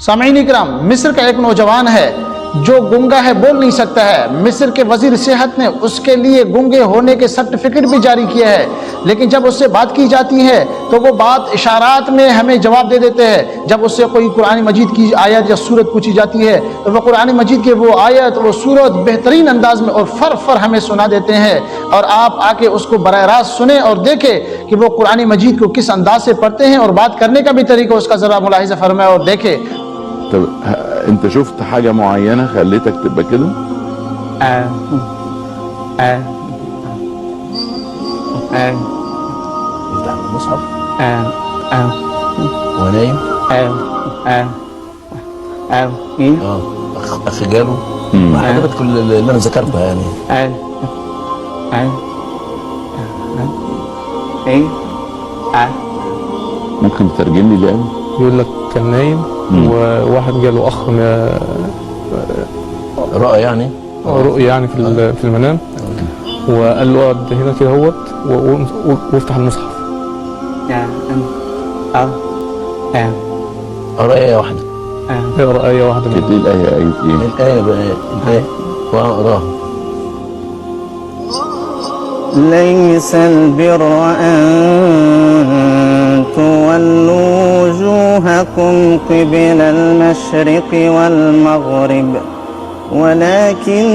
सामीन इकराम, मिस्र का एक नौजवान है जो गूंगा है, बोल नहीं सकता है। मिस्र के वजीर सेहत ने उसके लिए गूंगे होने के सर्टिफिकेट भी जारी किया है, लेकिन जब उससे बात की जाती है तो वो बात इशारात में हमें जवाब दे देते हैं। जब उससे कोई कुरान मजीद की आयत या सूरत पूछी जाती है तो वह कुरान मजीद की वो आयत, वो सूरत बेहतरीन अंदाज में और फर हमें सुना देते हैं। और आप आके उसको बराह रास्त सुने और देखें कि वो कुरान मजीद को किस अंदाज से पढ़ते हैं, और बात करने का भी तरीका उसका ज़रा मुलाहिज़ा फरमाए और देखें। طب انت شفت حاجة معينة خليتك تبقى كده؟ يفتح المصحف ونايم اخ جاله مع حضرتك كل اللي انا ذكرتها يعني. ممكن تترجم لي ليه؟ يقول لك كان نايم وواحد جاله اخ رؤى يعني رؤيا يعني في المنام، وقال له اقعد هنا كده اهوت وافتح المصحف. اقرا ايه واحده؟ اقرا ايه واحده كانت ايه الآية؟ آية ايه؟ الايه بقى الايه واقراها. ليس البر أن تولوا وجوهكم قبل المشرق والمغرب، ولكن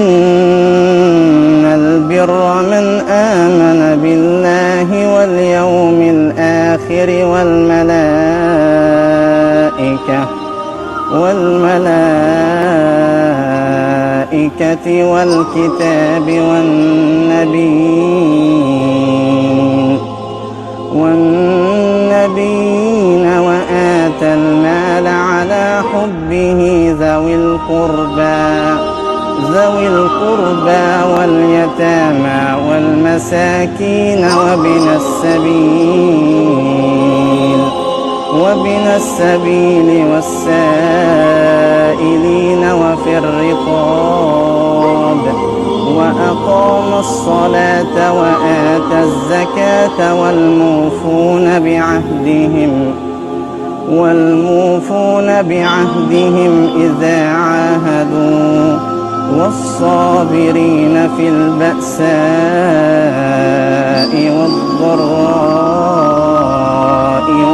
البر من آمن بالله واليوم الآخر والملائكة والكتاب والنبيين وآتى المال على حبه ذوي القربى واليتامى والمساكين وابن السبيل والسائلين وفي الرقاب، وأقام الصلاة وآتى الزكاة والموفون بعهدهم إذا عاهدوا، والصابرين في البأساء والضراء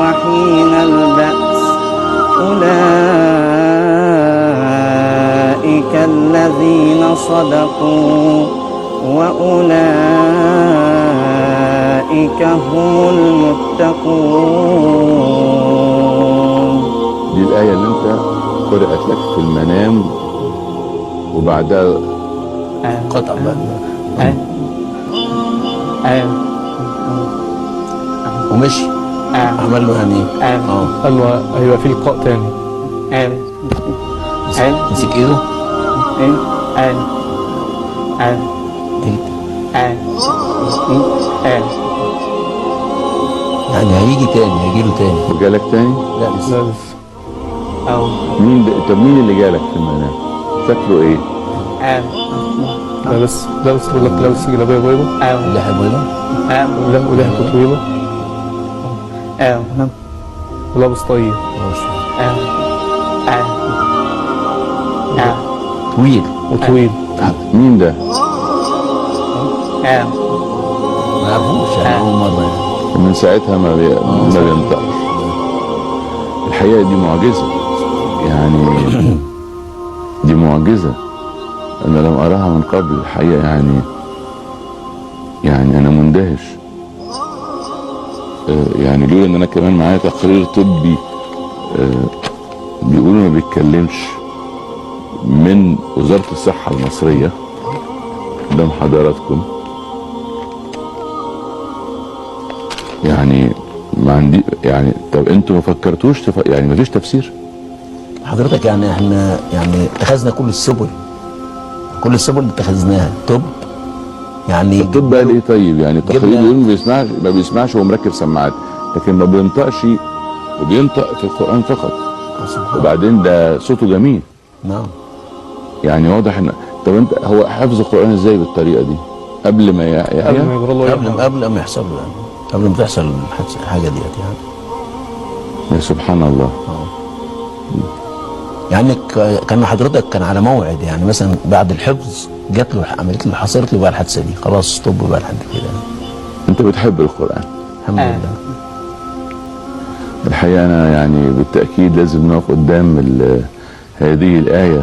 وحين البأس، أولئك الذين صدقوا وأولئك هم المتقون. دي الآية اللي انت قرأت لك في المنام وبعدها قطع بقى ومشي عمل له يعني قال له هيبقى في لقاء تاني. مسك ايده يعني هيجي تاني، هيجيله تاني. وجالك تاني؟ لا لسه. مين ده؟ طب مين اللي جالك في المنام؟ شكله ايه؟ لابس بيقول لك لابس جلابيه بيضاء، اللحية بيضاء ولحيته طويله، ولابس طاقية وطويل. مين ده؟ ما يعرفوش يعني أول مرة يعني. ومن ساعتها ما بينطقش. الحقيقة دي معجزة، يعني دي معجزة أنا لم أراها من قبل الحقيقة. يعني أنا مندهش. يعني لولا إن أنا كمان معايا تقرير طبي بيقولوا ما بيتكلمش من وزارة الصحة المصرية قدام حضراتكم. يعني ما عندي يعني. طب انتوا ما فكرتوش يعني ما فيش تفسير؟ حضرتك يعني احنا يعني اتخذنا كل السبل اللي اتخذناها. طب يعني الطب بقى ايه؟ طيب يعني التقرير بيقول ما بيسمعش وهو مركب سماعات، لكن ما بينطقش وبينطق في القرآن فقط. وبعدين ده صوته جميل. نعم. يعني واضح ان. طب انت هو حافظ القرآن ازاي بالطريقة دي؟ قبل ما يحيى؟ قبل ما يحصل له يعني، قبل ما تحصل الحاجة ديت يعني. يا سبحان الله. يعني كان حضرتك كان على موعد، يعني مثلا بعد الحفظ جات له عملت له حصلت له بقى الحادثه دي، خلاص ستوب بقى لحد كده. انت بتحب القرآن الحمد لله. الحقيقة أنا يعني بالتأكيد لازم نقف قدام هذه الآية